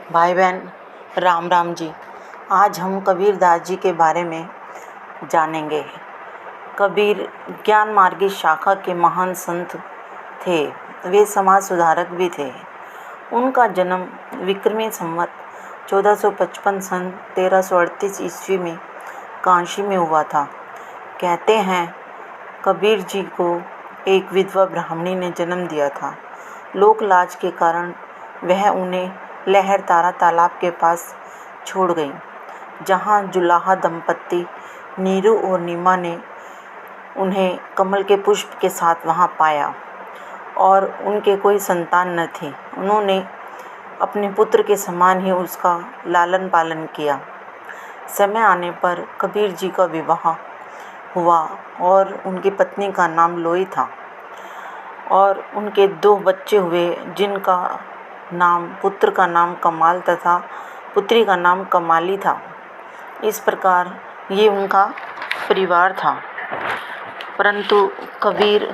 भाई बहन, राम राम जी। आज हम कबीर दास जी के बारे में जानेंगे। कबीर ज्ञान मार्गी शाखा के महान संत थे। वे समाज सुधारक भी थे। उनका जन्म विक्रमी संवत 1455 सन 1338 ईस्वी में काशी में हुआ था। कहते हैं कबीर जी को एक विधवा ब्राह्मणी ने जन्म दिया था। लोक लाज के कारण वह उन्हें लहर तारा तालाब के पास छोड़ गई, जहाँ जुलाहा दंपत्ति नीरू और नीमा ने उन्हें कमल के पुष्प के साथ वहाँ पाया और उनके कोई संतान न थी। उन्होंने अपने पुत्र के समान ही उसका लालन पालन किया। समय आने पर कबीर जी का विवाह हुआ और उनकी पत्नी का नाम लोई था और उनके 2 बच्चे हुए, जिनका नाम पुत्र का नाम कमाल तथा पुत्री का नाम कमाली था। इस प्रकार ये उनका परिवार था। परंतु कबीर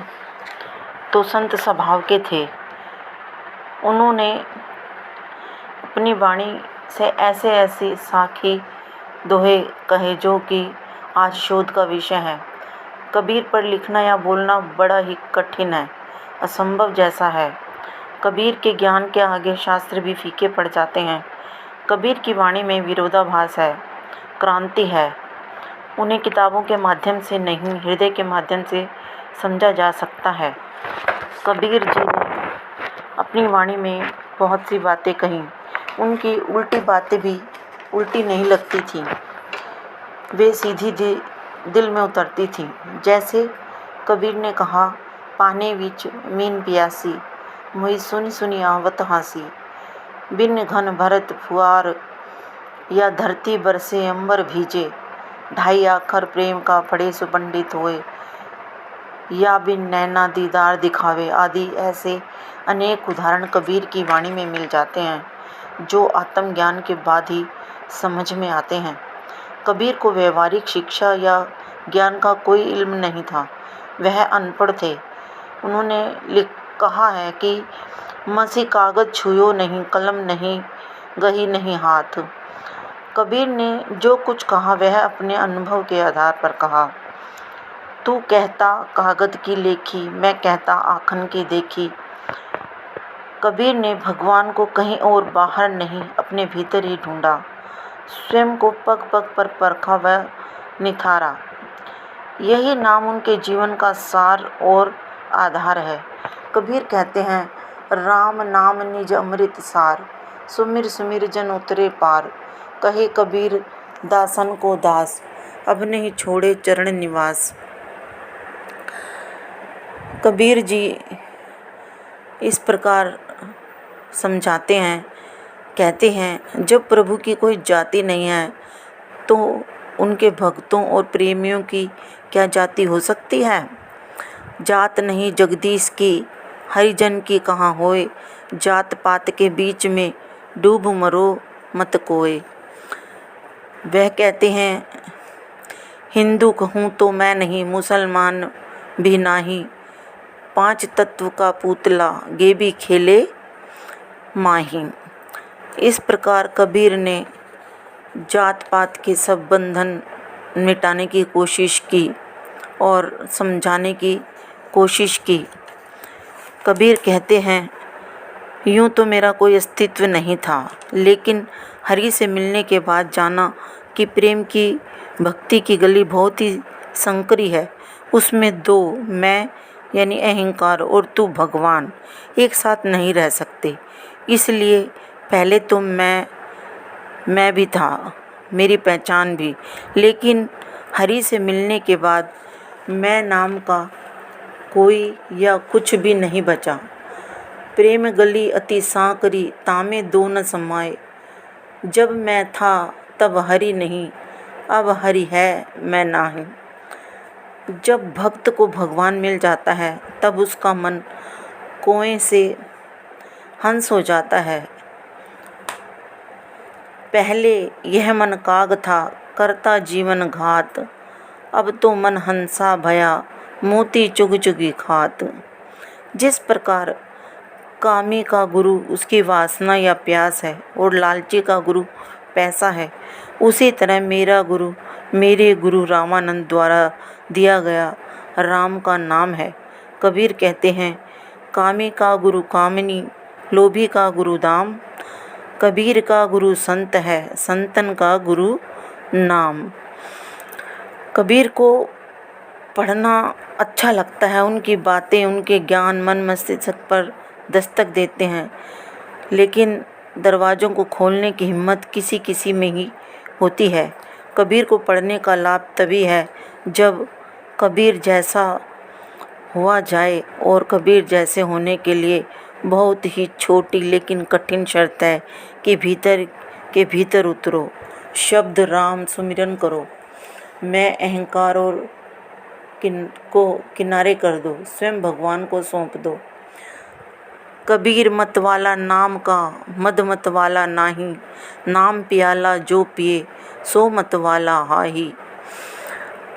तो संत स्वभाव के थे। उन्होंने अपनी वाणी से ऐसे ऐसी साखी दोहे कहे जो कि आज शोध का विषय है। कबीर पर लिखना या बोलना बड़ा ही कठिन है, असंभव जैसा है। कबीर के ज्ञान के आगे शास्त्र भी फीके पड़ जाते हैं। कबीर की वाणी में विरोधाभास है, क्रांति है। उन्हें किताबों के माध्यम से नहीं, हृदय के माध्यम से समझा जा सकता है। कबीर जी ने अपनी वाणी में बहुत सी बातें कहीं। उनकी उल्टी बातें भी उल्टी नहीं लगती थीं, वे सीधी दिल में उतरती थीं। जैसे कबीर ने कहा, पानी विच मीन प्यासी, मुई सुनी सुनी आवत हासी। बिन घन भरत फुआर, या धरती बरसे अंबर भीजे। ढाई आखर प्रेम का पढ़े सुपंडित होए, या बिन नैना दीदार दिखावे। आदि ऐसे अनेक उदाहरण कबीर की वाणी में मिल जाते हैं, जो आत्मज्ञान के बाद ही समझ में आते हैं। कबीर को व्यवहारिक शिक्षा या ज्ञान का कोई इल्म नहीं था। वह अनपढ़ थे। उन्होंने कहा है कि मसी कागज छुयो नहीं, कलम नहीं गही नहीं हाथ। कबीर ने जो कुछ कहा वह अपने अनुभव के आधार पर कहा। तू कहता कागज की लेखी, मैं कहता आँखन की देखी। कबीर ने भगवान को कहीं और बाहर नहीं, अपने भीतर ही ढूंढा। स्वयं को पग पग पर परखा व निखारा। यही नाम उनके जीवन का सार और आधार है। कबीर कहते हैं, राम नाम निज अमृत सार, सुमिर सुमिर जन उतरे पार। कहे कबीर दासन को दास, अब नहीं छोड़े चरण निवास। कबीर जी इस प्रकार समझाते हैं, कहते हैं, जब प्रभु की कोई जाति नहीं है तो उनके भक्तों और प्रेमियों की क्या जाति हो सकती है। जात नहीं जगदीश की, हरिजन की कहाँ होए। जात पात के बीच में डूब मरो मत कोय। वह कहते हैं, हिंदू कहूँ तो मैं नहीं, मुसलमान भी नाही। 5 तत्व का पुतला, गे भी खेले माही। इस प्रकार कबीर ने जात पात के सब बंधन मिटाने की कोशिश की और समझाने की कोशिश की। कबीर कहते हैं, यूँ तो मेरा कोई अस्तित्व नहीं था, लेकिन हरि से मिलने के बाद जाना कि प्रेम की भक्ति की गली बहुत ही संकरी है। उसमें 2 मैं यानी अहंकार और तू भगवान एक साथ नहीं रह सकते। इसलिए पहले तो मैं भी था, मेरी पहचान भी, लेकिन हरि से मिलने के बाद मैं नाम का कोई या कुछ भी नहीं बचा। प्रेम गली अति सांकरी, तामे 2 न समाए। जब मैं था तब हरि नहीं, अब हरि है मैं नाही। जब भक्त को भगवान मिल जाता है तब उसका मन कुएं से हंस हो जाता है। पहले यह मन काग था, करता जीवन घात। अब तो मन हंसा भया, मोती चुग चुगी खात। जिस प्रकार कामी का गुरु उसकी वासना या प्यास है और लालची का गुरु पैसा है, उसी तरह मेरा गुरु मेरे गुरु रामानंद द्वारा दिया गया राम का नाम है। कबीर कहते हैं, कामी का गुरु कामिनी, लोभी का गुरु दाम, कबीर का गुरु संत है, संतन का गुरु नाम। कबीर को पढ़ना अच्छा लगता है, उनकी बातें, उनके ज्ञान मन मस्तिष्क पर दस्तक देते हैं, लेकिन दरवाज़ों को खोलने की हिम्मत किसी किसी में ही होती है। कबीर को पढ़ने का लाभ तभी है जब कबीर जैसा हुआ जाए, और कबीर जैसे होने के लिए बहुत ही छोटी लेकिन कठिन शर्त है कि भीतर के भीतर उतरो, शब्द राम सुमिरन करो, मैं अहंकार और को किनारे कर दो, स्वयं भगवान को सौंप दो। कबीर मत वाला नाम का, मद मत वाला नाही, नाम पियाला जो पिए सो मत वाला हाही।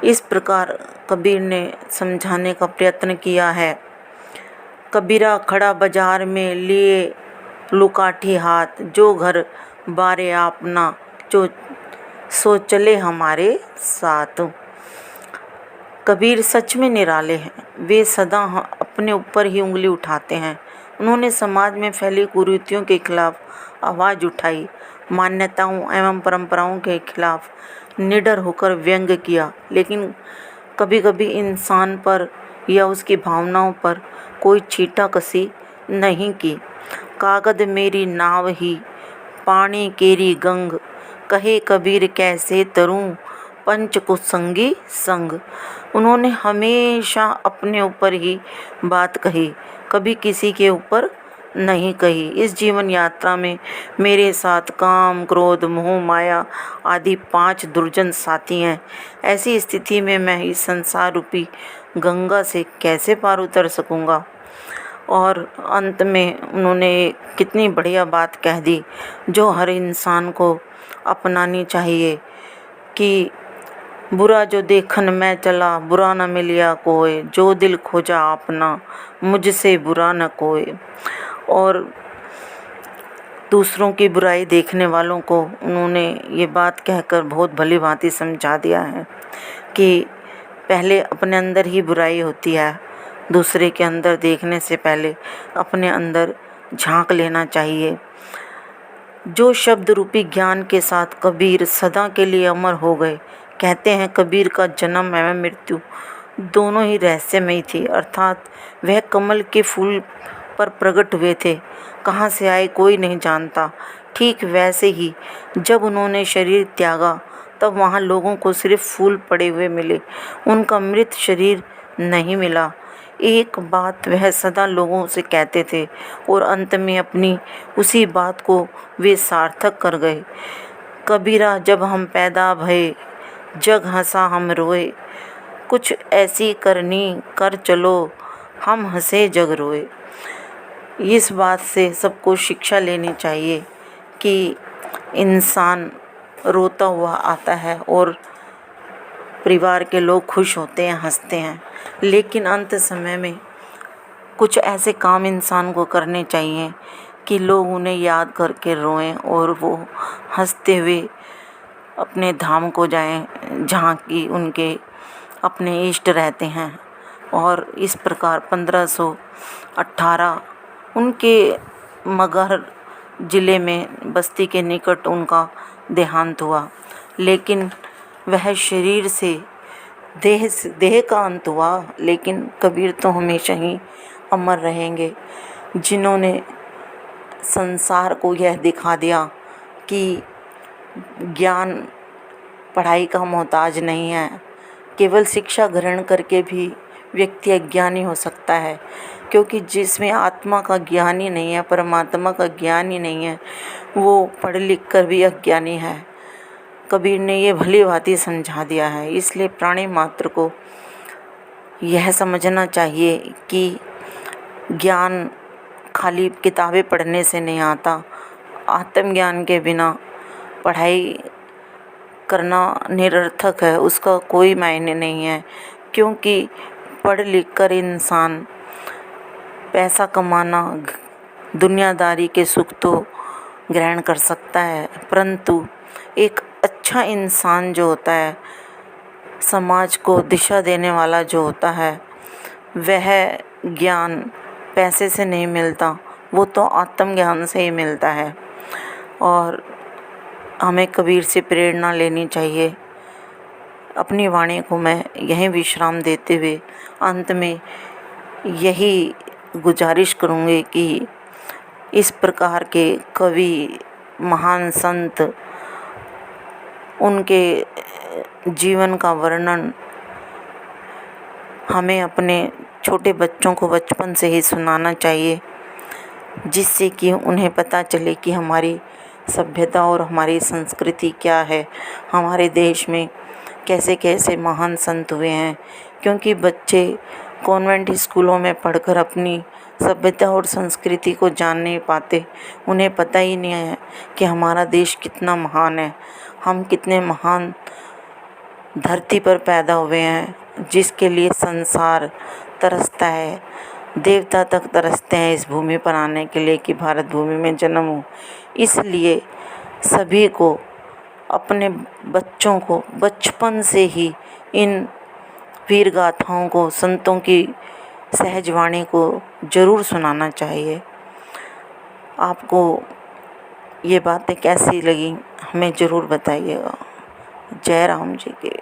इस प्रकार कबीर ने समझाने का प्रयत्न किया है। कबीरा खड़ा बाजार में लिए लुकाठी हाथ, जो घर बारे आपना जो सो चले हमारे साथ। कबीर सच में निराले हैं, वे सदा अपने ऊपर ही उंगली उठाते हैं। उन्होंने समाज में फैली कुरीतियों के खिलाफ आवाज़ उठाई, मान्यताओं एवं परंपराओं के खिलाफ निडर होकर व्यंग किया, लेकिन कभी कभी इंसान पर या उसकी भावनाओं पर कोई छींटा कसी नहीं की। कागद मेरी नाव ही, पानी केरी गंग, कहे कबीर कैसे तरूं पंच कुसंगी संग। उन्होंने हमेशा अपने ऊपर ही बात कही, कभी किसी के ऊपर नहीं कही। इस जीवन यात्रा में मेरे साथ काम, क्रोध, मोह, माया आदि 5 दुर्जन साथी हैं। ऐसी स्थिति में मैं इस संसार रूपी गंगा से कैसे पार उतर सकूंगा। और अंत में उन्होंने कितनी बढ़िया बात कह दी, जो हर इंसान को अपनानी चाहिए कि बुरा जो देखन मैं चला, बुरा न मिलिया कोय, जो दिल खोजा अपना, मुझसे बुरा न कोय। और दूसरों की बुराई देखने वालों को उन्होंने ये बात कहकर बहुत भली भांति समझा दिया है कि पहले अपने अंदर ही बुराई होती है, दूसरे के अंदर देखने से पहले अपने अंदर झांक लेना चाहिए। जो शब्द रूपी ज्ञान के साथ कबीर सदा के लिए अमर हो गए। कहते हैं कबीर का जन्म एवं मृत्यु दोनों ही रहस्यमयी थी, अर्थात वह कमल के फूल पर प्रकट हुए थे, कहाँ से आए कोई नहीं जानता। ठीक वैसे ही जब उन्होंने शरीर त्यागा तब वहाँ लोगों को सिर्फ फूल पड़े हुए मिले, उनका मृत शरीर नहीं मिला। एक बात वह सदा लोगों से कहते थे और अंत में अपनी उसी बात को वे सार्थक कर गए। कबीरा जब हम पैदा भये, जग हंसा हम रोए, कुछ ऐसी करनी कर चलो, हम हंसे जग रोए। इस बात से सबको शिक्षा लेनी चाहिए कि इंसान रोता हुआ आता है और परिवार के लोग खुश होते हैं, हंसते हैं, लेकिन अंत समय में कुछ ऐसे काम इंसान को करने चाहिए कि लोग उन्हें याद करके रोएं और वो हंसते हुए अपने धाम को जाएं जहाँ की उनके अपने इष्ट रहते हैं। और इस प्रकार 1518 उनके मगहर ज़िले में बस्ती के निकट उनका देहांत हुआ, लेकिन वह शरीर से देह का अंत हुआ, लेकिन कबीर तो हमेशा ही अमर रहेंगे, जिन्होंने संसार को यह दिखा दिया कि ज्ञान पढ़ाई का मोहताज नहीं है। केवल शिक्षा ग्रहण करके भी व्यक्ति अज्ञानी हो सकता है, क्योंकि जिसमें आत्मा का ज्ञान ही नहीं है, परमात्मा का ज्ञान ही नहीं है, वो पढ़ लिख कर भी अज्ञानी है। कबीर ने ये भली भांति समझा दिया है। इसलिए प्राणी मात्र को यह समझना चाहिए कि ज्ञान खाली किताबें पढ़ने से नहीं आता। आत्मज्ञान के बिना पढ़ाई करना निरर्थक है, उसका कोई मायने नहीं है, क्योंकि पढ़ लिख कर इंसान पैसा कमाना, दुनियादारी के सुख तो ग्रहण कर सकता है, परंतु एक अच्छा इंसान जो होता है, समाज को दिशा देने वाला जो होता है, वह ज्ञान पैसे से नहीं मिलता, वो तो आत्मज्ञान से ही मिलता है। और हमें कबीर से प्रेरणा लेनी चाहिए। अपनी वाणी को मैं यहीं विश्राम देते हुए अंत में यही गुजारिश करूँगी कि इस प्रकार के कवि, महान संत, उनके जीवन का वर्णन हमें अपने छोटे बच्चों को बचपन से ही सुनाना चाहिए, जिससे कि उन्हें पता चले कि हमारी सभ्यता और हमारी संस्कृति क्या है, हमारे देश में कैसे कैसे महान संत हुए हैं। क्योंकि बच्चे कॉन्वेंट स्कूलों में पढ़कर अपनी सभ्यता और संस्कृति को जान नहीं पाते, उन्हें पता ही नहीं है कि हमारा देश कितना महान है, हम कितने महान धरती पर पैदा हुए हैं, जिसके लिए संसार तरसता है, देवता तक तरसते हैं इस भूमि पर आने के लिए कि भारत भूमि में जन्म हो। इसलिए सभी को, अपने बच्चों को बचपन से ही इन वीर गाथाओं को, संतों की सहज वाणी को ज़रूर सुनाना चाहिए। आपको ये बातें कैसी लगी हमें ज़रूर बताइएगा। जय राम जी के।